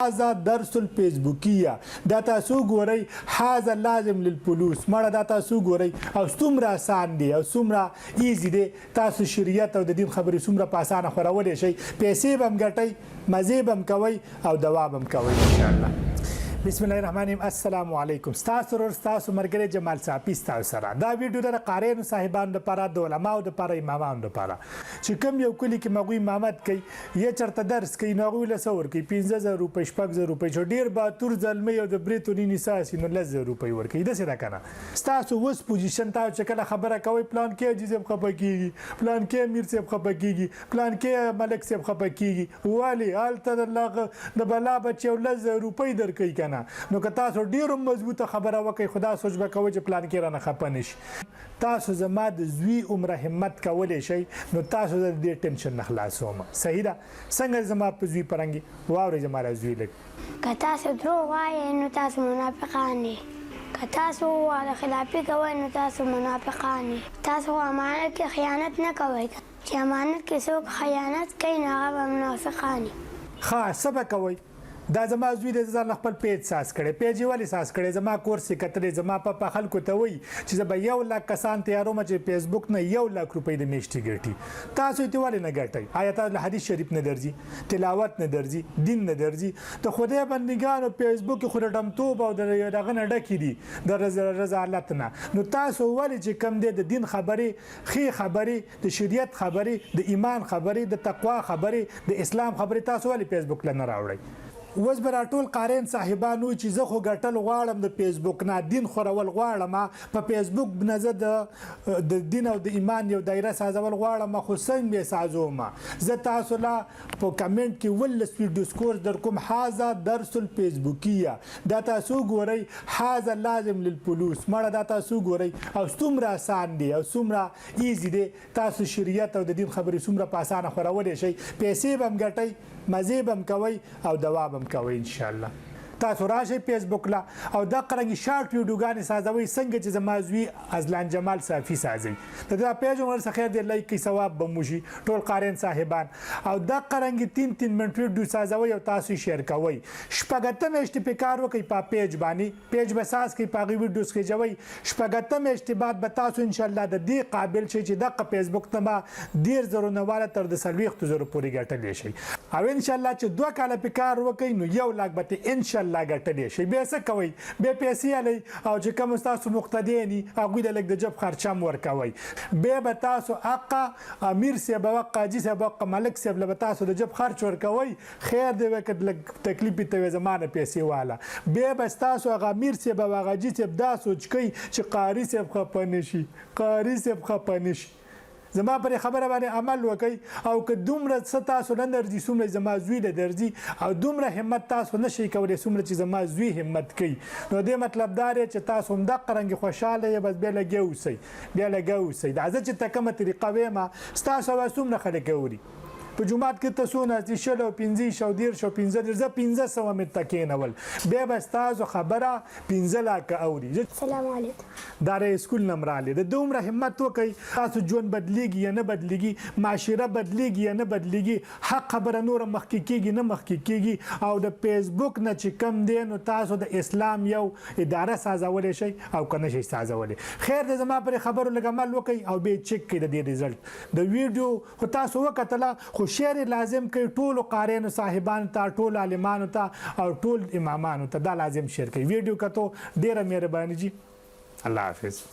هذا درس الفيسبوکیه دا تاسو ګورئ هذا لازم للفلوس مړه دا تاسو ګورئ او څومره آسان دی او څومره ایزي دی تاسو شریعت او د دین خبرې څومره په اسانه خورولی شئ پیسې به هم ګټئ مزې به هم کوئ او دوا به هم کوئ انشاءالله. بسم الله الرحمن الرحیم. السلام علیکم. ستاسو ورور ستاسو ملګری جمال صافي ستاسو سره دا ویډیو د قاریانو صاحبانو لپاره د علماو لپاره امامانو لپاره چې کوم یو کلی کې مغوی امامت کوي یا چرته درس کوي نو هغوی له څه ورکوي 15000 روپۍ 6000 روپۍ چې ډېر باتور زلمی او د بریتوني نساس نو 1000 روپۍ ورکوي داسې ده که نه. ستاسو اوس پوزیشن تاسو چې کله خبره کوئ پلان کې حاجي صاحب خفه کېږي پلان کې امیر صاحب خفه کېږي پلان کې ملک صاحب خفه کېږي ولې هلته د بلا بچی 1000 روپۍ درکوي که نو که تاسو ډیرو مضبوطه خبره وکړئ خدا سوچ به کوئ چې پلان کې رانه خفه نشي تاسو زما د زوی عمره همت کولی شئ نو تاسو د دې ټینشن نه خلاصوم صحیح ده څنګه زما په زوی پرنګي واورئ زما را زوی لږ که تاسو دروغ وایئ نو تاسو منافقان یې که تاسو وعده خلافي کوئ نو تاسو منافقان یې تاسو امانت کې خیانت نه کوئ چې امانت کې څوک خیانت کوي نو هغه به منافقان یې ښه څه به کوئ دا زما زوی د ځان خپل پیج ساس کړي پیج ولې ساس کړي زما کورس کتلې زما په خلکو ته وایي چې زه به 1 لک کسان تیاروم چې فیسبوک نه 1 لک روپۍ د میاشتې ګټي تاسو یې ولې نه ګټئ آیا تاسو له حدیث شریف نه درځي تلاوت نه درځي دین نه درځي د خدای بندګانو فیسبوک خو د ډمتوب او دغه نه ډکې دي د رضالت نه نو تاسو ولې چې کم دی د دین خبرې ښې خبرې د شریعت خبرې د ایمان خبرې د تقوا خبرې د اسلام خبرې تاسو ولې فیسبوک له نه راوړئ اوس به راټول قاریان صاحبانو چې زه خو ګټل غواړم د فیسبوک نه دین خورول غواړم په فیسبوک نه زه د دین او د ایمان یو دایره سازول غواړم خو څنګه یې سازوم زه تاسو له په کمنټ کې ولس ویډیوز کورس در کوم هذا درس الفیسبوکیه دا تاسو ګورئ هذا لازم للفلوس مړه دا تاسو ګورئ او څومره آسان دی او څومره ایزي دی تاسو شریعت او د دین خبرې څومره په اسانه خورولی شئ پیسې به هم ګټئ مزې به هم کوئ او دوا به هم کوئ انشاءالله. تاسو راشئ فیسبوک لا او دا قرنګي شارټ ویډیوګانې سازوئ څنګه چې زما زوی ازلان جمال صافي سازي د دا پیج ور څخه خیر دی لایک کی ثواب به موشي ټول قارین صاحبان او دا قرنګي 3 منټ ویډیو سازوئ او تاسو شیر کوئ شپږته میاشتې په کار وکئ په پیج باندې پیج به ساز کوي په غوي ویډیوز کې جوړئ شپږته میاشتې بعد به تاسو ان شاء الله د دې قابل شئ چې دغه فیسبوک ته ما ډیر زرو نه والا تر د 40,000 پورې ګټلی شي او ان شاء الله چې 2 کاله په کار وکئ نو 1 لک به ان شاء الله ګټلی شي بیا څه کوئ بیا پیسې هلئ او چې کوم ستاسو مقتدیان دي هغوی ته لږ د جب خرچه هم ورکوئ بیا به تاسو حقه امیر صاحب او قاضي صاحب او ملک صاحب له به تاسو د جب خرچ ورکوئ خیر دی که لږ تکلیف ته وي زما نه پیسې واله بیا به ستاسو هغه امیر صاحب او هغه حاجي صاحب دا سوچ کوي چې قاري صاحب خفه نشي قاري صاحب خفه نشي زما پر خبره باندې عمل وکړئ او که دومره څه تاسو نه درځي څومره زما زوی له درځي او دومره همت تاسو نشئ کولی څومره چې زما زوی همت کوي نو دې مطلب دا دی چې تاسو همدغه رنګې خوشحاله یې بس بیا لګیا اوسئ بیا لګیا اوسئ دا زه چې ته کومه طریقه ویمه ستاسو به څومره خلک اوري په جومات کې تاسو ناستې 15 او 15 او 15 زه 1500 مې ته کېنول بیا به ستاسو خبره 15 لاکه اوري السلام علیکم دا د سکول نه راغلی د دومره همت وکئ تاسو ژوند بدلیږي یا نه بدلیږي معاشره بدلیږي یا نه بدلیږي حق خبره نوره مخکې کېږي نه مخکې کېږي او د فیسبوک نه چې کم دی نو تاسو د اسلام یو اداره سازولی شئ او که نه شئ سازولی خیر دی زما پرې خبرو لږ عمل وکئ او بیا چک کړئ د دې ریزلټ د ویډیو خو تاسو وکتله خو شیر لازم کوي ټولو قاریانو صاحبانو ته ټول عالمانو ته او ټول امامانو ته دا لازم شیر کوي ویډیو کتو ډیره مهرباني جی الله حافظ.